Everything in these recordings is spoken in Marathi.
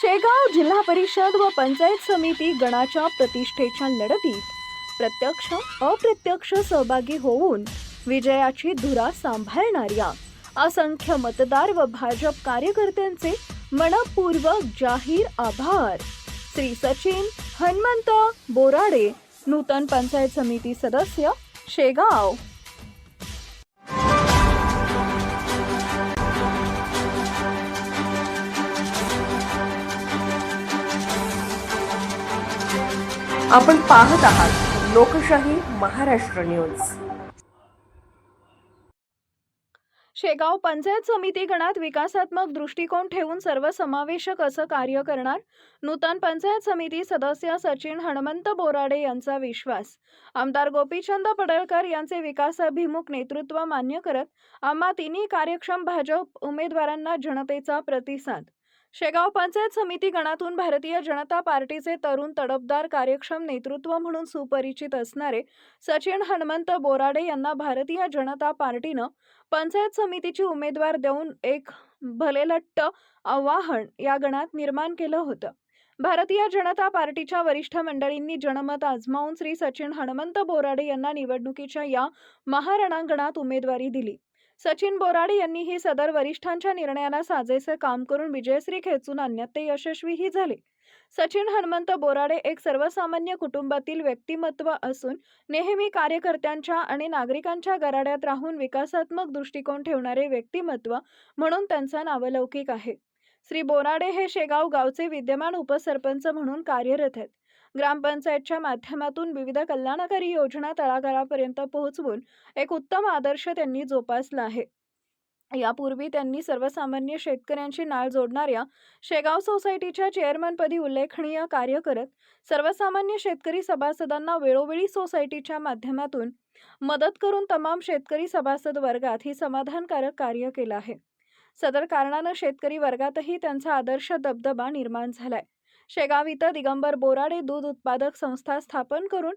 शेगाव जिल्हा परिषद व पंचायत समिती गणाच्या प्रतिष्ठेच्या लढतीत प्रत्यक्ष अप्रत्यक्ष सहभागी होऊन विजयाची धुरा सांभाळणाऱ्या असंख्य मतदार व भाजप कार्यकर्त्यांचे मनपूर्वक जाहीर आभार। श्री सचिन हनुमंत बोराडे, नूतन पंचायत समिती सदस्य, शेगाव। आपण पाहत आहात लोकशाही महाराष्ट्र न्यूज। शेगाव पंचायत समिती गणात विकासात्मक दृष्टिकोन ठेवून सर्वसमावेशक असं कार्य करणार नूतन पंचायत समिती सदस्य सचिन हनुमंत बोराडे यांचा विश्वास। आमदार गोपीचंद पडळकर यांचे विकासाभिमुख नेतृत्व मान्य करत आम्हा तिन्ही कार्यक्षम भाजप उमेदवारांना जनतेचा प्रतिसाद। शेगाव पंचायत समिती गणातून भारतीय जनता पार्टीचे तरुण तडफदार कार्यक्षम नेतृत्व म्हणून सुपरिचित असणारे सचिन हनुमंत बोराडे यांना भारतीय जनता पार्टीनं पंचायत समितीची उमेदवार देऊन एक भलेलट्ट आवाहन या गणात निर्माण केलं होतं। भारतीय जनता पार्टीच्या वरिष्ठ मंडळींनी जनमत आजमावून श्री सचिन हनुमंत बोराडे यांना निवडणुकीच्या या महारणांगणात उमेदवारी दिली। सचिन बोराडे यांनीही सदर वरिष्ठांच्या निर्णयाला साजेसे काम करून विजयश्री खेचून आणण्यात ते यशस्वीही झाले। सचिन हनुमंत बोराडे एक सर्वसामान्य कुटुंबातील व्यक्तिमत्व असून नेहमी कार्यकर्त्यांच्या आणि नागरिकांच्या गराड्यात राहून विकासात्मक दृष्टिकोन ठेवणारे व्यक्तिमत्व म्हणून त्यांचा नावलौकिक आहे। श्री बोराडे हे शेगाव गावचे विद्यमान उपसरपंच म्हणून कार्यरत आहेत। ग्रामपंचायतच्या माध्यमातून विविध कल्याणकारी योजना तळागाळापर्यंत पोहोचवून एक उत्तम आदर्श त्यांनी जोपासला आहे। यापूर्वी त्यांनी सर्वसामान्य शेतकऱ्यांची नाळ जोडणाऱ्या शेगाव सोसायटीच्या चेअरमनपदी उल्लेखनीय कार्य करत सर्वसामान्य शेतकरी सभासदांना वेळोवेळी सोसायटीच्या माध्यमातून मदत करून तमाम शेतकरी सभासद वर्गात ही समाधानकारक कार्य केलं आहे। सदर कारणानं शेतकरी वर्गातही त्यांचा आदर्श दबदबा निर्माण झालाय। शेगाव इथं दिगंबर बोराडे दूध उत्पादक संस्था स्थापन करून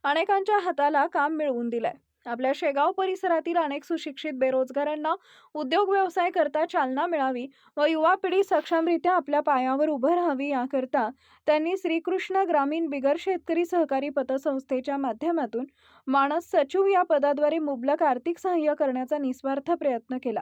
अनेकांच्या हाताला काम मिळवून दिलंय। आपल्या शेगाव परिसरातील अनेक सुशिक्षित बेरोजगारांना उद्योग व्यवसाय करता चालना मिळावी व युवा पिढी सक्षमरित्या आपल्या पायावर उभं राहावी याकरता त्यांनी श्रीकृष्ण ग्रामीण बिगर शेतकरी सहकारी पतसंस्थेच्या माध्यमातून मानस सचिव या पदाद्वारे मुबलक आर्थिक सहाय्य करण्याचा निस्वार्थ प्रयत्न केला।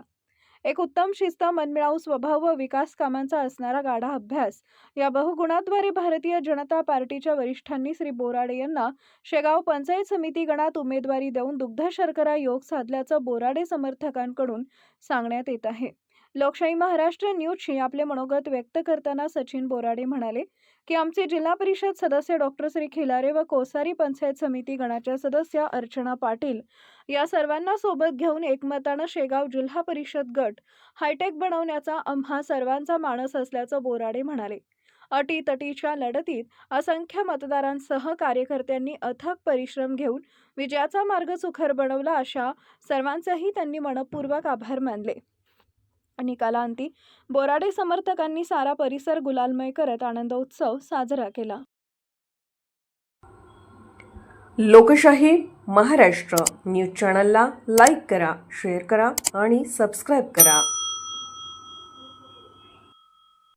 एक उत्तम शिस्त, मनमिळावू स्वभाव व विकास कामांचा असणारा गाढा अभ्यास या बहुगुणाद्वारे भारतीय जनता पार्टीच्या वरिष्ठांनी श्री बोराडे यांना शेगाव पंचायत समिती गणात उमेदवारी देऊन दुग्ध शर्करा योग साधल्याचं बोराडे समर्थकांकडून सांगण्यात येत आहे। लोकशाही महाराष्ट्र न्यूजशी आपले मनोगत व्यक्त करताना सचिन बोराडे म्हणाले की आमचे जिल्हा परिषद सदस्य डॉक्टर श्री खिलारे व कोसारी पंचायत समिती गणाच्या सदस्य अर्चना पाटील या सर्वांना सोबत घेऊन एकमतानं शेगाव जिल्हा परिषद गट हायटेक बनवण्याचा आम्हा सर्वांचा मानस असल्याचं बोराडे म्हणाले। अटीतटीच्या लढतीत असंख्य मतदारांसह कार्यकर्त्यांनी अथक परिश्रम घेऊन विजयाचा मार्ग सुकर बनवला, अशा सर्वांचेही त्यांनी मनपूर्वक आभार मानले। निकालांती बोराडे समर्थकांनी सारा परिसर गुलालमय करत आनंदोत्सव साजरा केला। लोकशाही महाराष्ट्र न्यूज चॅनलला लाईक करा, शेअर करा आणि सबस्क्राईब करा।